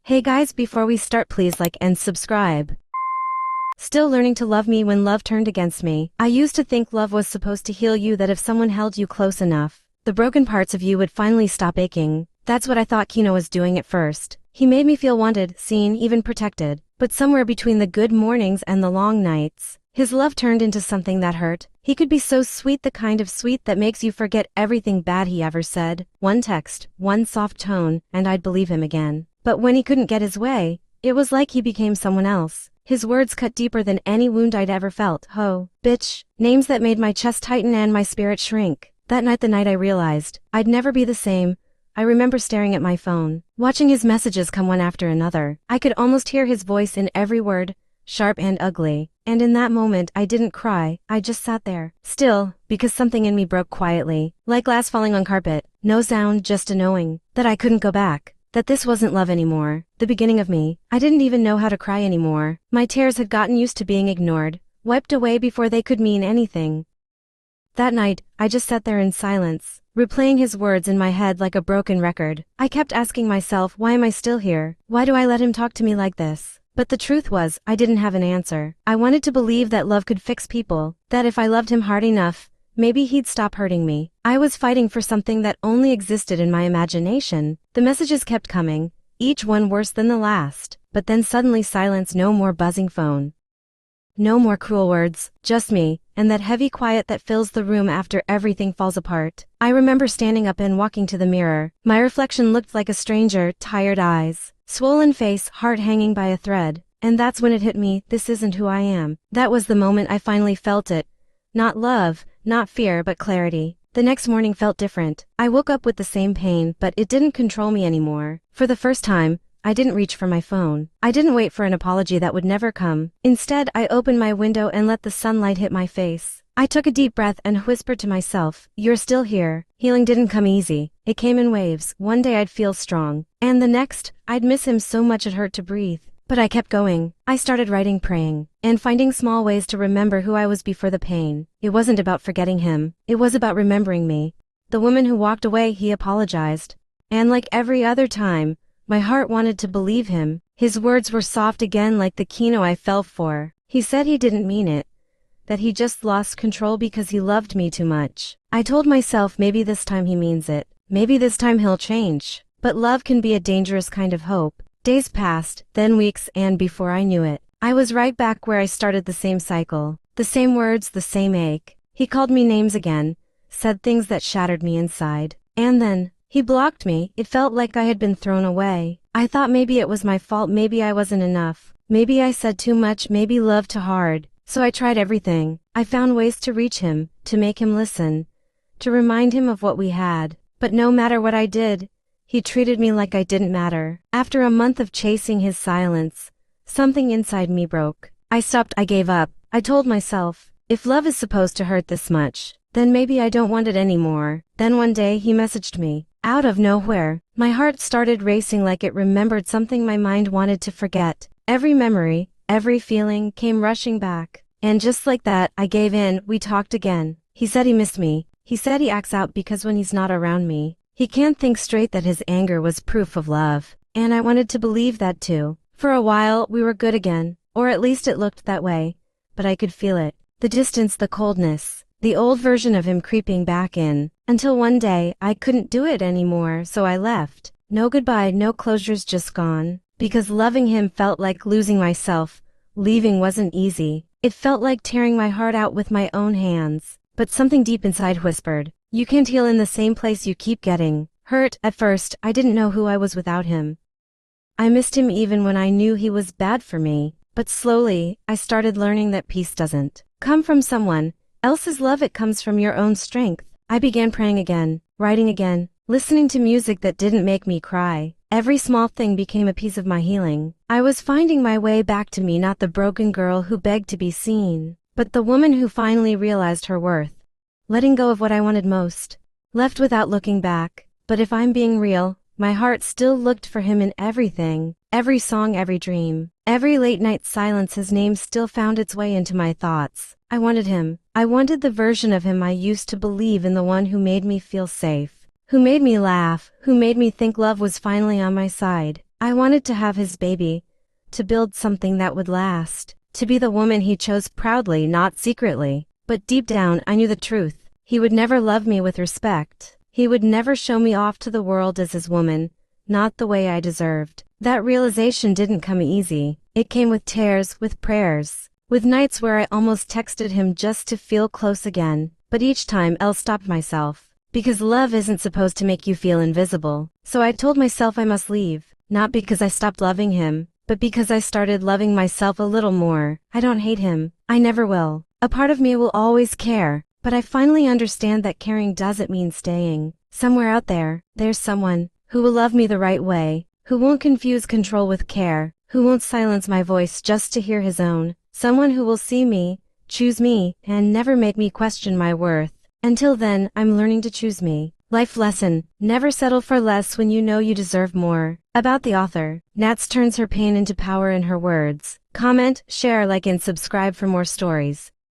Hey guys, before we start, please like and subscribe. Still learning to love me when love turned against me. I used to think love was supposed to heal you, that if someone held you close enough, the broken parts of you would finally stop aching. That's what I thought Kino was doing at first. He made me feel wanted, seen, even protected. But somewhere between the good mornings and the long nights, his love turned into something that hurt. He could be so sweet, the kind of sweet that makes you forget everything bad he ever said. One text, one soft tone, and I'd believe him again. But when he couldn't get his way, it was like he became someone else. His words cut deeper than any wound I'd ever felt. Ho, bitch, names that made my chest tighten and my spirit shrink. That night, the night I realized I'd never be the same, I remember staring at my phone, watching his messages come one after another. I could almost hear his voice in every word, sharp and ugly. And in that moment, I didn't cry, I just sat there. Still, because something in me broke quietly, like glass falling on carpet. No sound, just a knowing that I couldn't go back. That this wasn't love anymore, the beginning of me. I didn't even know how to cry anymore. My tears had gotten used to being ignored, wiped away before they could mean anything. That night, I just sat there in silence, replaying his words in my head like a broken record. I kept asking myself, why am I still here? Why do I let him talk to me like this? But the truth was, I didn't have an answer. I wanted to believe that love could fix people, that if I loved him hard enough, maybe he'd stop hurting me. I was fighting for something that only existed in my imagination. The messages kept coming, each one worse than the last. But then suddenly silence, no more buzzing phone. No more cruel words, just me, and that heavy quiet that fills the room after everything falls apart. I remember standing up and walking to the mirror. My reflection looked like a stranger, tired eyes, swollen face, heart hanging by a thread. And that's when it hit me, this isn't who I am. That was the moment I finally felt it. Not love, not fear, but clarity. The next morning felt different. I woke up with the same pain, but it didn't control me anymore. For the first time, I didn't reach for my phone. I didn't wait for an apology that would never come. Instead, I opened my window and let the sunlight hit my face. I took a deep breath and whispered to myself, you're still here. Healing didn't come easy. It came in waves. One day I'd feel strong, and the next, I'd miss him so much it hurt to breathe. But I kept going. I started writing, praying, and finding small ways to remember who I was before the pain. It wasn't about forgetting him. It was about remembering me. The woman who walked away, he apologized. And like every other time, my heart wanted to believe him. His words were soft again, like the Kino I fell for. He said he didn't mean it, that he just lost control because he loved me too much. I told myself, maybe this time he means it. Maybe this time he'll change. But love can be a dangerous kind of hope. Days passed, then weeks, and before I knew it, I was right back where I started, the same cycle. The same words, the same ache. He called me names again, said things that shattered me inside. And then, he blocked me. It felt like I had been thrown away. I thought maybe it was my fault, maybe I wasn't enough. Maybe I said too much, maybe loved too hard. So I tried everything. I found ways to reach him, to make him listen, to remind him of what we had. But no matter what I did, he treated me like I didn't matter. After a month of chasing his silence, something inside me broke. I stopped, I gave up. I told myself, if love is supposed to hurt this much, then maybe I don't want it anymore. Then one day he messaged me. Out of nowhere, my heart started racing like it remembered something my mind wanted to forget. Every memory, every feeling came rushing back. And just like that, I gave in. We talked again. He said he missed me. He said he acts out because when he's not around me, he can't think straight, that his anger was proof of love. And I wanted to believe that too. For a while, we were good again. Or at least it looked that way. But I could feel it. The distance, the coldness. The old version of him creeping back in. Until one day, I couldn't do it anymore, so I left. No goodbye, no closures, just gone. Because loving him felt like losing myself. Leaving wasn't easy. It felt like tearing my heart out with my own hands. But something deep inside whispered, you can't heal in the same place you keep getting hurt. At first, I didn't know who I was without him. I missed him even when I knew he was bad for me. But slowly, I started learning that peace doesn't come from someone else's love, it comes from your own strength. I began praying again, writing again, listening to music that didn't make me cry. Every small thing became a piece of my healing. I was finding my way back to me, not the broken girl who begged to be seen, but the woman who finally realized her worth. Letting go of what I wanted most. Left without looking back. But if I'm being real, my heart still looked for him in everything. Every song, every dream. Every late night silence, his name still found its way into my thoughts. I wanted him. I wanted the version of him I used to believe in, the one who made me feel safe. Who made me laugh, who made me think love was finally on my side. I wanted to have his baby, to build something that would last, to be the woman he chose proudly, not secretly. But deep down, I knew the truth. He would never love me with respect. He would never show me off to the world as his woman, not the way I deserved. That realization didn't come easy. It came with tears, with prayers, with nights where I almost texted him just to feel close again. But each time I stopped myself. Because love isn't supposed to make you feel invisible. So I told myself I must leave, not because I stopped loving him, but because I started loving myself a little more. I don't hate him. I never will. A part of me will always care, but I finally understand that caring doesn't mean staying. Somewhere out there, there's someone who will love me the right way, who won't confuse control with care, who won't silence my voice just to hear his own. Someone who will see me, choose me, and never make me question my worth. Until then, I'm learning to choose me. Life lesson: never settle for less when you know you deserve more. About the author, Nats turns her pain into power in her words. Comment, share, like, and subscribe for more stories.